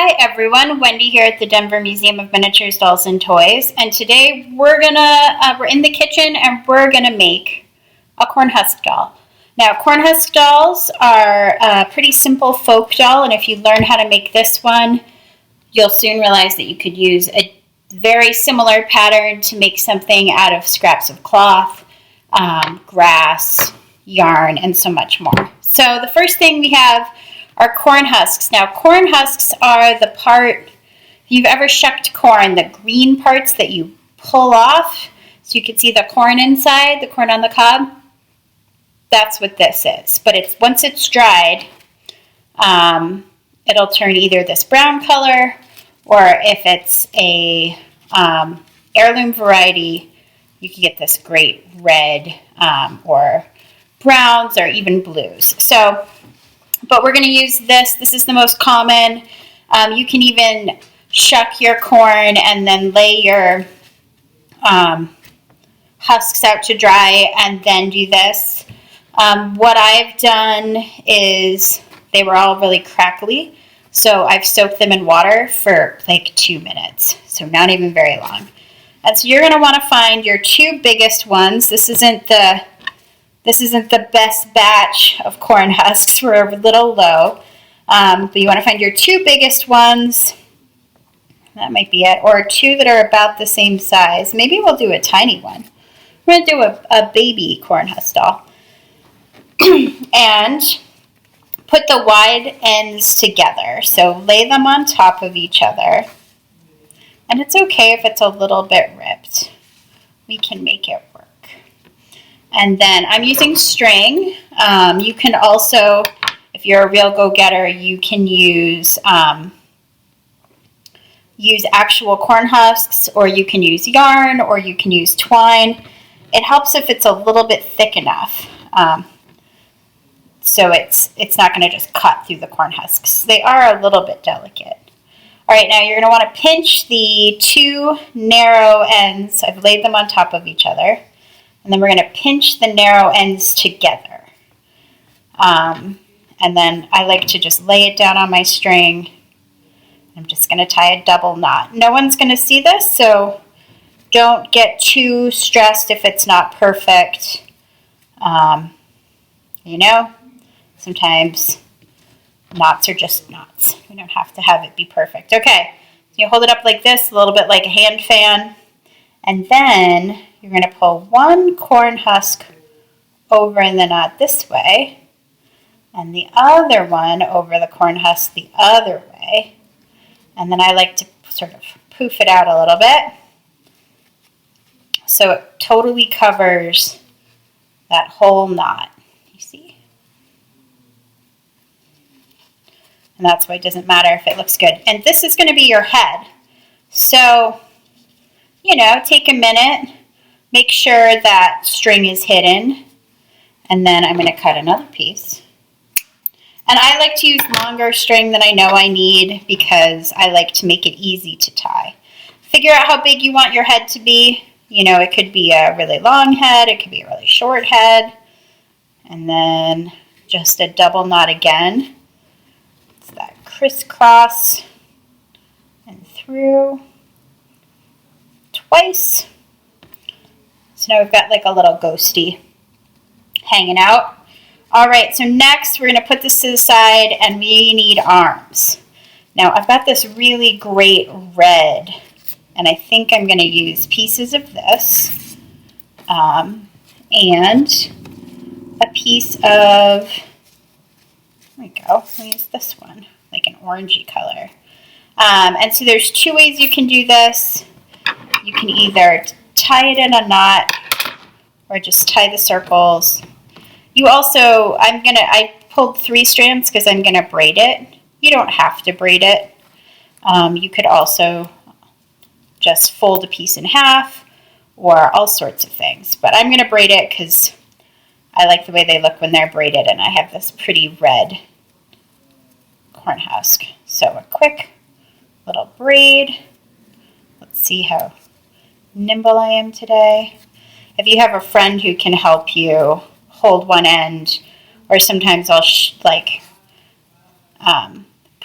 Hi everyone, Wendy here at the Denver Museum of Miniatures, Dolls, and Toys, and today we're in the kitchen and we're gonna make a Cornhusk doll. Now, Cornhusk dolls are a pretty simple folk doll, and if you learn how to make this one, you'll soon realize that you could use a very similar pattern to make something out of scraps of cloth, grass, yarn, and so much more. So the first thing we have are corn husks. Now, corn husks are the part, if you've ever shucked corn, the green parts that you pull off so you can see the corn inside, the corn on the cob. That's what this is. But once it's dried, it'll turn either this brown color, or if it's a heirloom variety, you can get this great red or browns or even blues. But we're going to use this. This is the most common. You can even shuck your corn and then lay your husks out to dry and then do this. What I've done is they were all really crackly, so I've soaked them in water for like 2 minutes, so not even very long. And so you're going to want to find your two biggest ones. This isn't the best batch of corn husks. We're a little low. But you want to find your two biggest ones. That might be it. Or two that are about the same size. Maybe we'll do a tiny one. We're going to do a baby corn husk doll. And put the wide ends together. So lay them on top of each other. And it's okay if it's a little bit ripped. We can make it work. And then I'm using string. You can also, if you're a real go-getter, you can use actual corn husks, or you can use yarn, or you can use twine. It helps if it's a little bit thick enough, so it's not going to just cut through the corn husks. They are a little bit delicate. All right, now you're going to want to pinch the two narrow ends. I've laid them on top of each other. And then we're going to pinch the narrow ends together. And then I like to just lay it down on my string. I'm just going to tie a double knot. No one's going to see this, so don't get too stressed if it's not perfect. Sometimes knots are just knots. We don't have to have it be perfect. Okay, so you hold it up like this, a little bit like a hand fan. And then you're going to pull one corn husk over in the knot this way, and the other one over the corn husk the other way. And then I like to sort of poof it out a little bit so it totally covers that whole knot. You see? And that's why it doesn't matter if it looks good. And this is going to be your head. So, take a minute. Make sure that string is hidden, and then I'm going to cut another piece. And I like to use longer string than I know I need because I like to make it easy to tie. Figure out how big you want your head to be. It could be a really long head, it could be a really short head, and then just a double knot again. It's that crisscross and through twice. So now we've got like a little ghosty hanging out. All right, so next we're going to put this to the side, and we need arms. Now I've got this really great red, and I think I'm going to use pieces of this and a piece of, there we go, I'll use this one, like an orangey color. And so there's two ways you can do this. You can either tie it in a knot or just tie the circles. You also, I pulled 3 strands because I'm going to braid it. You don't have to braid it. You could also just fold a piece in half or all sorts of things. But I'm going to braid it because I like the way they look when they're braided, and I have this pretty red corn husk. So a quick little braid. Let's see how nimble I am today. If you have a friend who can help you hold one end, or sometimes I'll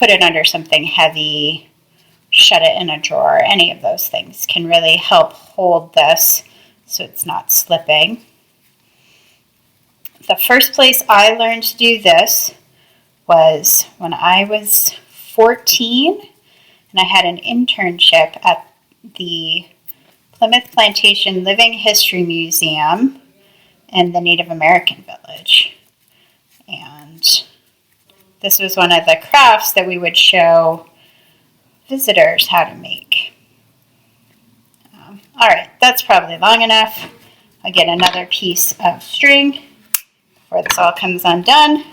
put it under something heavy, shut it in a drawer. Any of those things can really help hold this so it's not slipping. The first place I learned to do this was when I was 14 and I had an internship at the Plymouth Plantation Living History Museum in the Native American Village. And this was one of the crafts that we would show visitors how to make. All right, that's probably long enough. I'll get another piece of string before this all comes undone.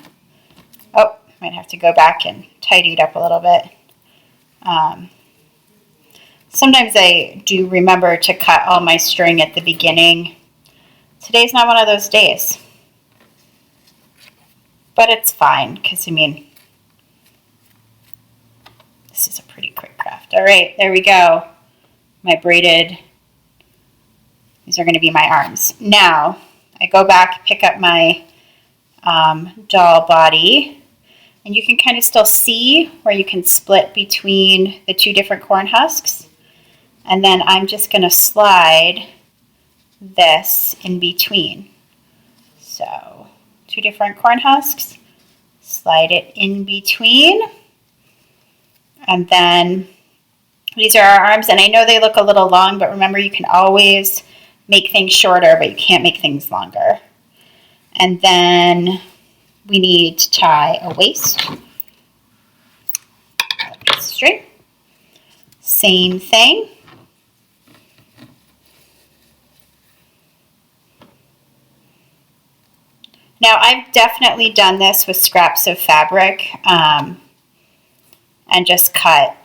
Oh, might have to go back and tidy it up a little bit. Sometimes I do remember to cut all my string at the beginning. Today's not one of those days. But it's fine, because, I mean, this is a pretty quick craft. All right, there we go. My braided, these are going to be my arms. Now, I go back, pick up my doll body, and you can kind of still see where you can split between the two different corn husks. And then I'm just going to slide this in between. So, two different corn husks, slide it in between. And then these are our arms, and I know they look a little long, but remember you can always make things shorter, but you can't make things longer. And then we need to tie a waist. String. Same thing. Now, I've definitely done this with scraps of fabric and just cut,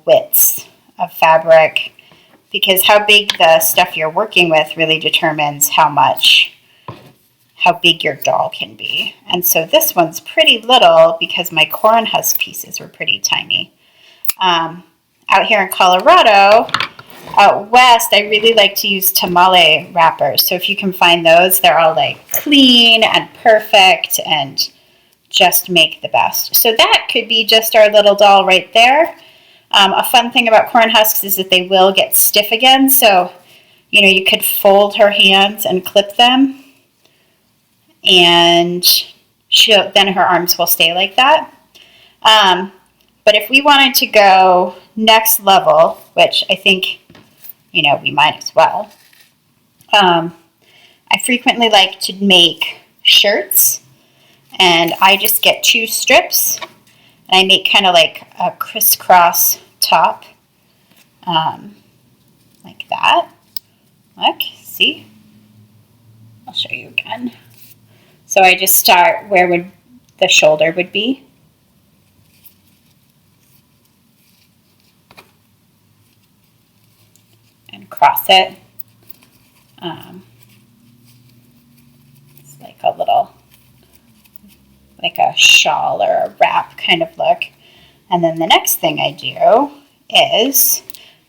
widths of fabric, because how big the stuff you're working with really determines how big your doll can be. And so this one's pretty little because my corn husk pieces were pretty tiny. Out here in Colorado, out west, I really like to use tamale wrappers. So if you can find those, they're all like clean and perfect and just make the best. So that could be just our little doll right there. A fun thing about corn husks is that they will get stiff again. So, you could fold her hands and clip them, and then her arms will stay like that. But if we wanted to go next level, which I think, we might as well, I frequently like to make shirts, and I just get 2 strips, and I make kind of like a crisscross top, like that. Look, see? I'll show you again. So I just start where the shoulder would be. And cross it. It's like a little, like a shawl or a wrap kind of look. And then the next thing I do is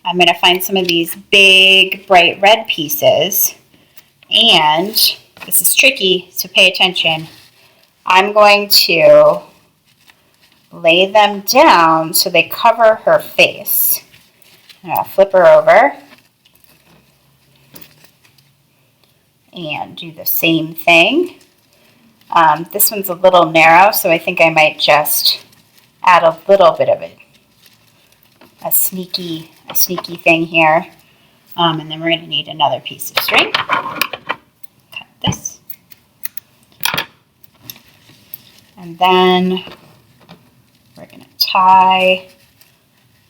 I'm going to find some of these big bright red pieces, and this is tricky, so pay attention. I'm going to lay them down so they cover her face. I'll flip her over and do the same thing. This one's a little narrow, so I think I might just add a little bit of it, a sneaky thing here. And then we're going to need another piece of string. Cut this. And then we're going to tie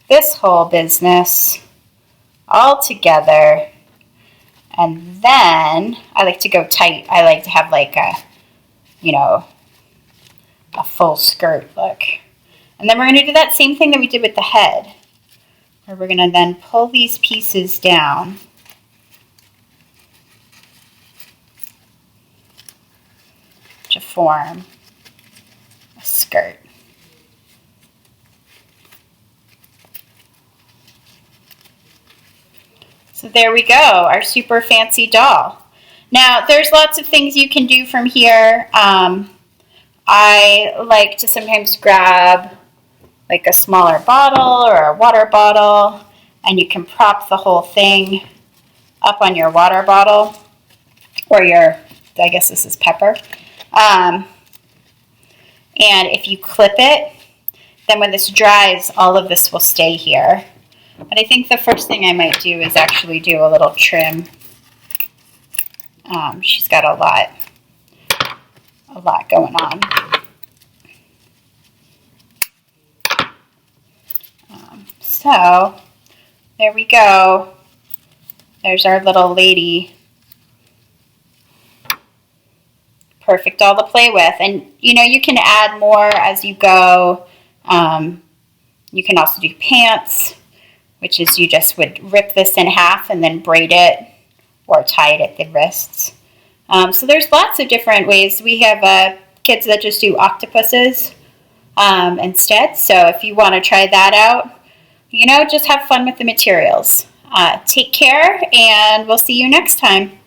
this whole business all together. And then I like to go tight. I like to have like a full skirt look. And then we're going to do that same thing that we did with the head, where we're going to then pull these pieces down to form a skirt. So there we go, our super fancy doll. Now, there's lots of things you can do from here. I like to sometimes grab like a smaller bottle or a water bottle, and you can prop the whole thing up on your water bottle or your, I guess this is pepper. And if you clip it, then when this dries, all of this will stay here. But I think the first thing I might do is actually do a little trim. She's got a lot going on. So there we go. There's our little lady. Perfect doll to play with. And you know, you can add more as you go. You can also do pants, which is you just would rip this in half and then braid it or tie it at the wrists. So there's lots of different ways. We have kids that just do octopuses instead. So if you want to try that out, you know, just have fun with the materials. Take care, and we'll see you next time.